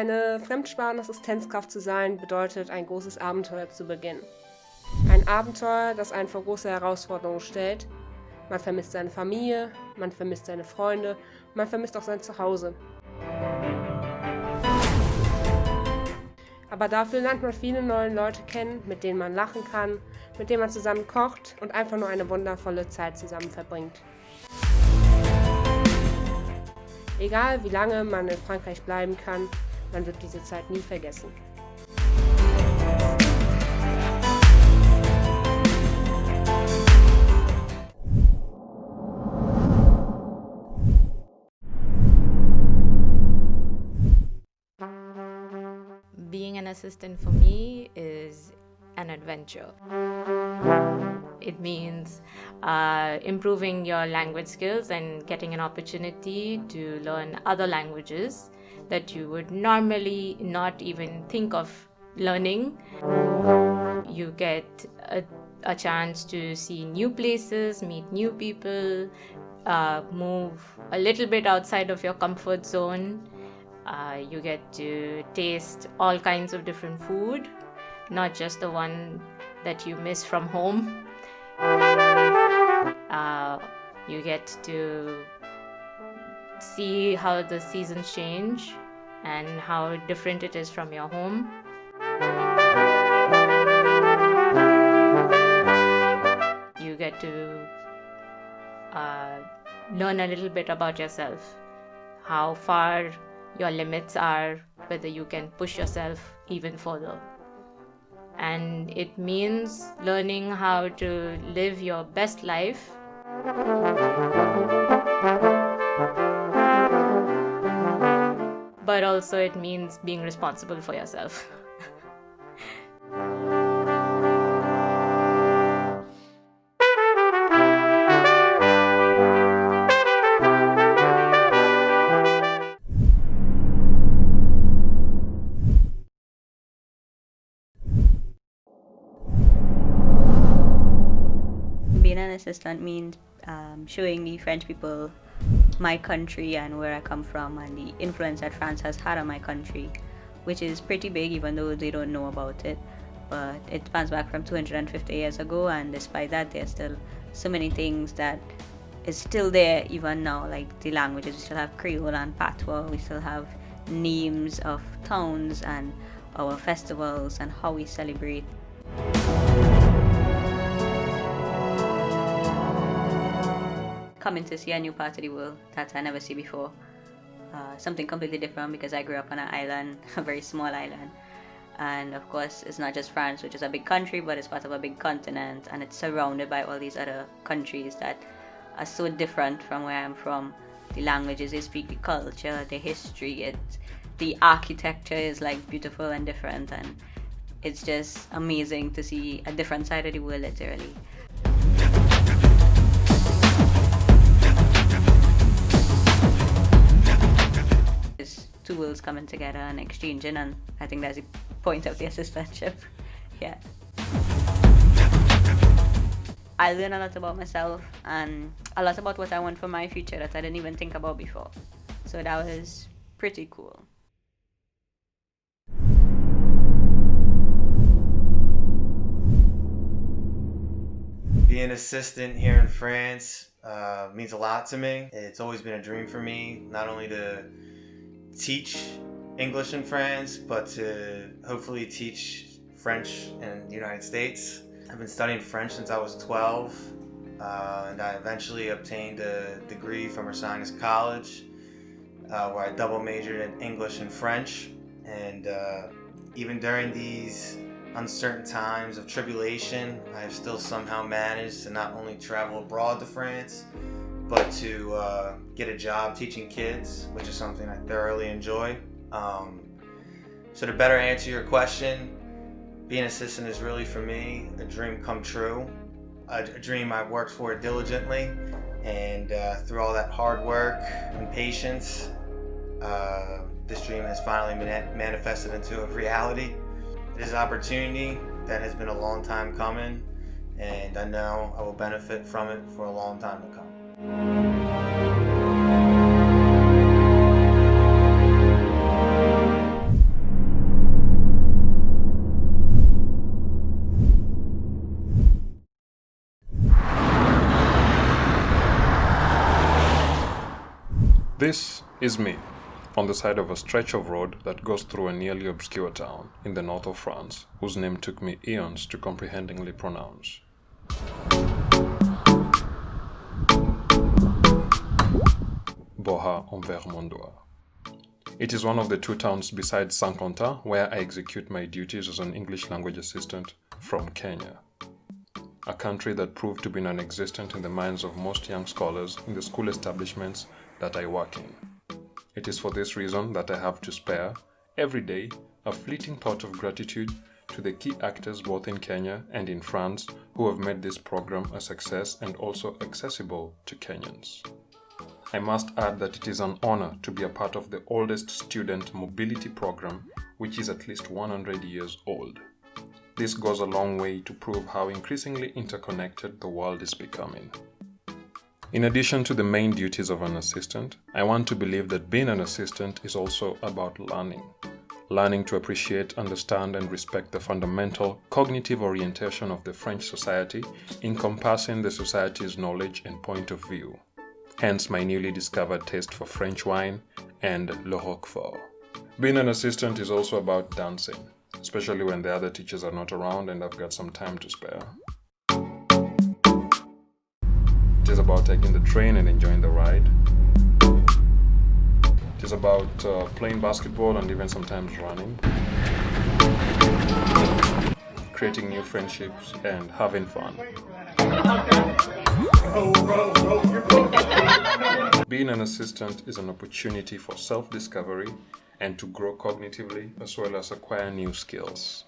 Eine Fremdsprachenassistenzkraft zu sein, bedeutet, ein großes Abenteuer zu beginnen. Ein Abenteuer, das einen vor große Herausforderungen stellt. Man vermisst seine Familie, man vermisst seine Freunde, man vermisst auch sein Zuhause. Aber dafür lernt man viele neue Leute kennen, mit denen man lachen kann, mit denen man zusammen kocht und einfach nur eine wundervolle Zeit zusammen verbringt. Egal wie lange man in Frankreich bleiben kann, man wird diese Zeit nie vergessen. Being an assistant for me is an adventure. It means improving your language skills and getting an opportunity to learn other languages that you would normally not even think of learning. You get a chance to see new places, meet new people, move a little bit outside of your comfort zone. You get to taste all kinds of different food, not just the one that you miss from home. You get to see how the seasons change and how different it is from your home. You get to learn a little bit about yourself, how far your limits are, whether you can push yourself even further. And it means learning how to live your best life. But also it means being responsible for yourself. Being an assistant means showing the French people my country and where I come from and the influence that France has had on my country, which is pretty big even though they don't know about it. But it spans back from 250 years ago, and despite that there's still so many things that is still there even now, like the languages. We still have Creole and Patois, we still have names of towns and our festivals and how we celebrate. Coming to see a new part of the world that I never see before. Something completely different because I grew up on an island, a very small island. And of course, it's not just France, which is a big country, but it's part of a big continent, and it's surrounded by all these other countries that are so different from where I'm from. The languages they speak, the culture, the history, the architecture is like beautiful and different, and it's just amazing to see a different side of the world, literally. Two worlds coming together and exchanging, and I think that's the point of the assistantship. Yeah. I learned a lot about myself and a lot about what I want for my future that I didn't even think about before. So that was pretty cool. Being an assistant here in France means a lot to me. It's always been a dream for me, not only to teach English in France, but to hopefully teach French in the United States. I've been studying French since I was 12, and I eventually obtained a degree from Versailles College, where I double majored in English and French. And even during these uncertain times of tribulation, I have still somehow managed to not only travel abroad to France, but to get a job teaching kids, which is something I thoroughly enjoy. So to better answer your question, being an assistant is really, for me, a dream come true. A dream I've worked for diligently, and through all that hard work and patience, this dream has finally been manifested into a reality. It is an opportunity that has been a long time coming, and I know I will benefit from it for a long time to come. This is me, on the side of a stretch of road that goes through a nearly obscure town in the north of France, whose name took me eons to comprehendingly pronounce. Boha-en-Vermandois. It is one of the two towns besides Saint-Quentin where I execute my duties as an English language assistant from Kenya, a country that proved to be non-existent in the minds of most young scholars in the school establishments that I work in. It is for this reason that I have to spare, every day, a fleeting thought of gratitude to the key actors both in Kenya and in France who have made this program a success and also accessible to Kenyans. I must add that it is an honor to be a part of the oldest student mobility program, which is at least 100 years old. This goes a long way to prove how increasingly interconnected the world is becoming. In addition to the main duties of an assistant, I want to believe that being an assistant is also about learning. Learning to appreciate, understand, and respect the fundamental cognitive orientation of the French society, encompassing the society's knowledge and point of view. Hence my newly discovered taste for French wine and Le Roquefort. Being an assistant is also about dancing, especially when the other teachers are not around and I've got some time to spare. It is about taking the train and enjoying the ride. It is about playing basketball and even sometimes running. Creating new friendships and having fun. Being an assistant is an opportunity for self-discovery and to grow cognitively as well as acquire new skills.